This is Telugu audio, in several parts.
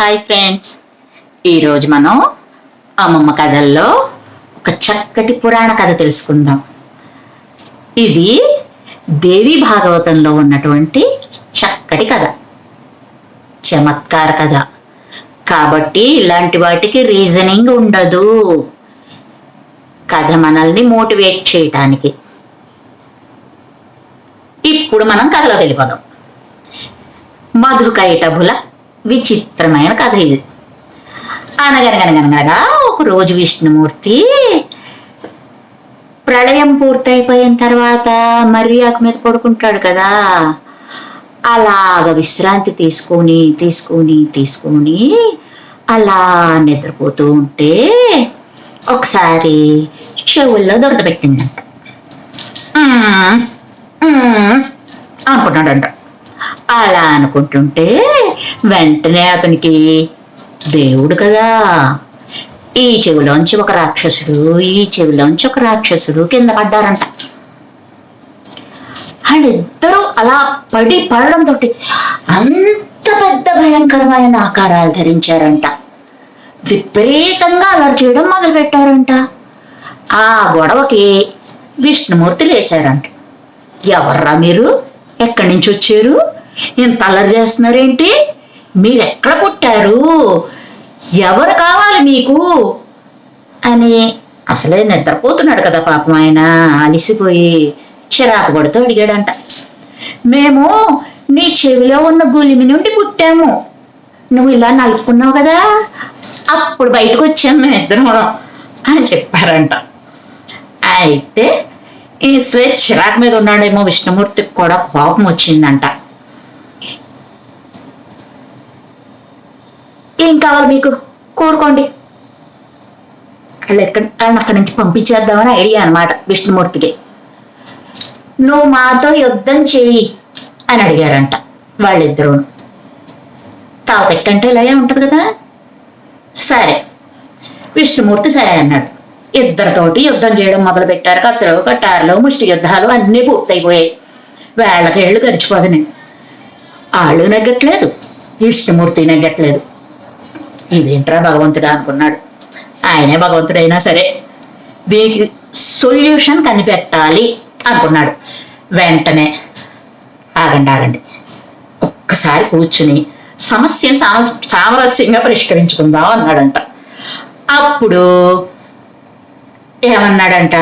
హాయ్ ఫ్రెండ్స్, ఈరోజు మనం అమ్మమ్మ కథల్లో ఒక చక్కటి పురాణ కథ తెలుసుకుందాం. ఇది దేవి భాగవతంలో ఉన్నటువంటి చక్కటి కథ, చమత్కార కథ. కాబట్టి ఇలాంటి వాటికి రీజనింగ్ ఉండదు. కథ మనల్ని మోటివేట్ చేయటానికి. ఇప్పుడు మనం కథలోకి వెళ్ళిపోదాం. మధుకైటభుల విచిత్రమైన కథ ఇది. అనగనగనగనగా ఒకరోజు విష్ణుమూర్తి ప్రళయం పూర్తయిపోయిన తర్వాత మర్యాకు మీద పడుకుంటాడు కదా, అలాగ విశ్రాంతి తీసుకొని తీసుకొని తీసుకొని అలా నిద్రపోతూ ఉంటే ఒకసారి చెవుల్లో దొరద పెట్టిందంట. అనుకుంటాడంట. అలా అనుకుంటుంటే వెంటనే అతనికి దేవుడు కదా, ఈ చెవిలోంచి ఒక రాక్షసుడు ఈ చెవిలోంచి ఒక రాక్షసుడు కింద పడ్డారంట. వాళ్ళిద్దరూ అలా పడడంతో అంత పెద్ద భయంకరమైన ఆకారాలు ధరించారంట. విపరీతంగా అలర్ట్ చేయడం మొదలు పెట్టారంట. ఆ గొడవకి విష్ణుమూర్తి లేచారంట. ఎవర్రా మీరు, ఎక్కడి నుంచి వచ్చారు, ఇంత అల్లరి చేస్తున్నారేంటి, మీరు ఎక్కడ పుట్టారు, ఎవరు కావాలి మీకు అని అసలే నిద్రపోతున్నాడు కదా పాపం. ఆయన అలిసిపోయి చిరాకు పడుతూ అడిగాడంట. మేము నీ చెవిలో ఉన్న గులిమి నుండి పుట్టాము, నువ్వు ఇలా నలుపుకున్నావు కదా, అప్పుడు బయటకు వచ్చాము మేమిద్దరం అని చెప్పారంట. అయితే ఈ చిరాకు మీద ఉన్నాడేమో విష్ణుమూర్తికి కూడా కోపం వచ్చిందంట. ఏం కావాలి మీకు, కోరుకోండి. వాళ్ళని అక్కడి నుంచి పంపించేద్దామని ఐడియా అనమాట విష్ణుమూర్తికి. నువ్వు మాతో యుద్ధం చేయి అని అడిగారంట వాళ్ళిద్దరూ. తావెక్కంటే ఇలాగే ఉంటది కదా. సరే, విష్ణుమూర్తి సరే అన్నాడు. ఇద్దరితోటి యుద్ధం చేయడం మొదలు పెట్టారు. కత్తులు కట్టారులు ముష్టి యుద్ధాలు అన్నీ పూర్తయిపోయాయి. వేళ్ళకేళ్ళు గడిచిపోదని వాళ్ళు నెగ్గట్లేదు, విష్ణుమూర్తి నెగ్గట్లేదు. ఇదేంట్రా భగవంతుడా అనుకున్నాడు. ఆయనే భగవంతుడైనా సరే దీనికి సొల్యూషన్ కనిపెట్టాలి అనుకున్నాడు. వెంటనే ఆగండి, ఒక్కసారి కూర్చుని సమస్యను సామరస్యంగా పరిష్కరించుకుందాం అన్నాడంట. అప్పుడు ఏమన్నాడంట,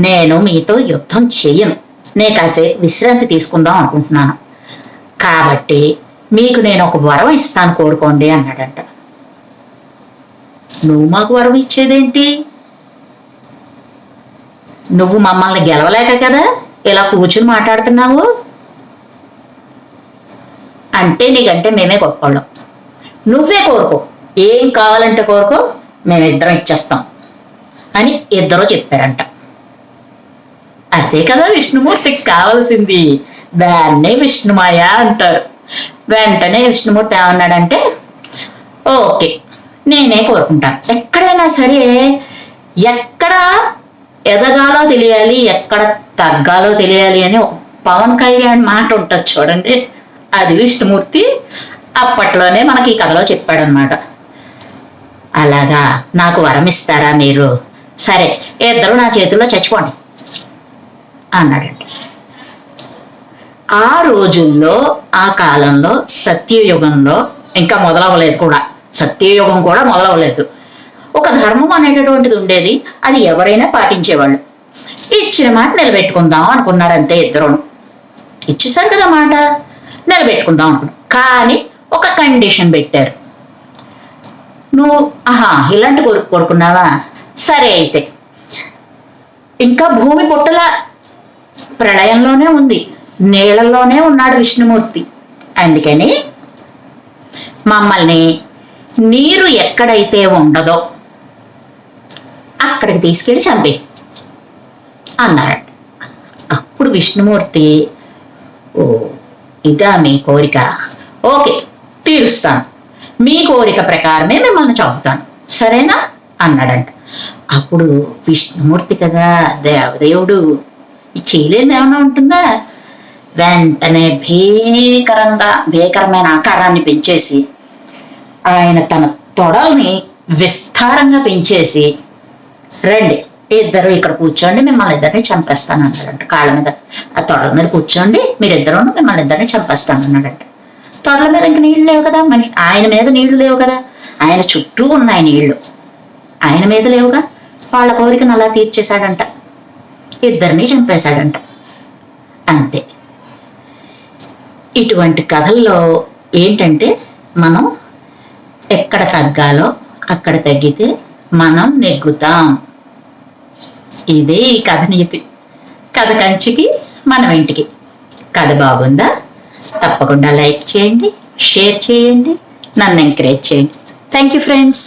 నేను మీతో యుద్ధం చెయ్యను, నేను కాసేపు విశ్రాంతి తీసుకుందాం అనుకుంటున్నాను, కాబట్టి మీకు నేను ఒక వరం ఇస్తాను, కోరుకోండి అన్నాడంట. నువ్వు మాకు వరం ఇచ్చేదేంటి, నువ్వు మమ్మల్ని గెలవలేక కదా ఇలా కూర్చుని మాట్లాడుతున్నావు, అంటే నీకంటే మేమే గొప్పవాళ్ళం, నువ్వే కోరుకో, ఏం కావాలంటే కోరుకో, మేమిద్దరం ఇచ్చేస్తాం అని ఇద్దరు చెప్పారంట. అదే కదా విష్ణుమూర్తికి కావాల్సింది, దాన్నే విష్ణుమాయ అంటారు. వెంటనే విష్ణుమూర్తి ఏమన్నాడంటే, ఓకే నేనే కోరుకుంటాను. ఎక్కడైనా సరే ఎక్కడ ఎదగాలో తెలియాలి, ఎక్కడ తగ్గాలో తెలియాలి అని ఒక పవన్ కళ్యాణ్ మాట ఉంటుంది చూడండి, అది విష్ణుమూర్తి అప్పట్లోనే మనకి ఈ కథలో చెప్పాడనమాట. అలాగా నాకు వరం ఇస్తారా మీరు, సరే ఇద్దరు నా చేతుల్లో చచ్చిపోండి అన్నాడంట. ఆ రోజుల్లో ఆ కాలంలో సత్యయుగంలో ఇంకా మొదలవ్వలేదు కూడా, సత్యయుగం కూడా మొదలవ్వలేదు. ఒక ధర్మం అనేటటువంటిది ఉండేది, అది ఎవరైనా పాటించేవాళ్ళు. ఇచ్చిన మాట నిలబెట్టుకుందాం అనుకున్నారు అంతే. ఇద్దరు ఇచ్చేసారు కదా మాట, నిలబెట్టుకుందాం అనుకున్నారు. కానీ ఒక కండిషన్ పెట్టారు. నువ్వు ఇలాంటి కోరుకున్నావా, సరే అయితే ఇంకా భూమి పుట్టల ప్రళయంలోనే ఉంది, నీళ్ళల్లోనే ఉన్నాడు విష్ణుమూర్తి, అందుకని మమ్మల్ని నీరు ఎక్కడైతే ఉండదో అక్కడికి తీసుకెళ్ళి చంపే అన్నారట. అప్పుడు విష్ణుమూర్తి, ఓ ఇదా మీ కోరిక, ఓకే తీరుస్తాను, మీ కోరిక ప్రకారమే మిమ్మల్ని చంపుతాను, సరేనా అన్నాడంట. అప్పుడు విష్ణుమూర్తి కదా దేవదేవుడు, ఈ చేయలేని ఏమైనా ఉంటుందా, వెంటనే భీకరమైన ఆకారాన్ని పెంచేసి ఆయన తన తొడల్ని విస్తారంగా పెంచేసి, రండి ఇద్దరు ఇక్కడ కూర్చోండి, మిమ్మల్ని ఇద్దరిని చంపేస్తాను అన్నాడంట. కాళ్ళ మీద ఆ తొడల మీద కూర్చోండి, మీరిద్దరు మిమ్మల్ని ఇద్దరిని చంపేస్తాను అన్నాడంట. తొడల మీద ఇంక నీళ్లు లేవు కదా, మరి ఆయన మీద నీళ్లు లేవు కదా, ఆయన చుట్టూ ఉన్నాయి నీళ్లు, ఆయన మీద లేవుగా. వాళ్ళ కోరికను అలా తీర్చేశాడంట, ఇద్దరిని చంపేశాడంట. అంతే. ఇటువంటి కథల్లో ఏంటంటే మనం ఎక్కడ తగ్గాలో అక్కడ తగ్గితే మనం నెగ్గుతాం. ఇదే ఈ కథ నీతి. కథ కంచికి మనం ఇంటికి. కథ బాగుందా? తప్పకుండా లైక్ చేయండి, షేర్ చేయండి, నన్ను ఎంకరేజ్ చేయండి. Thank you friends.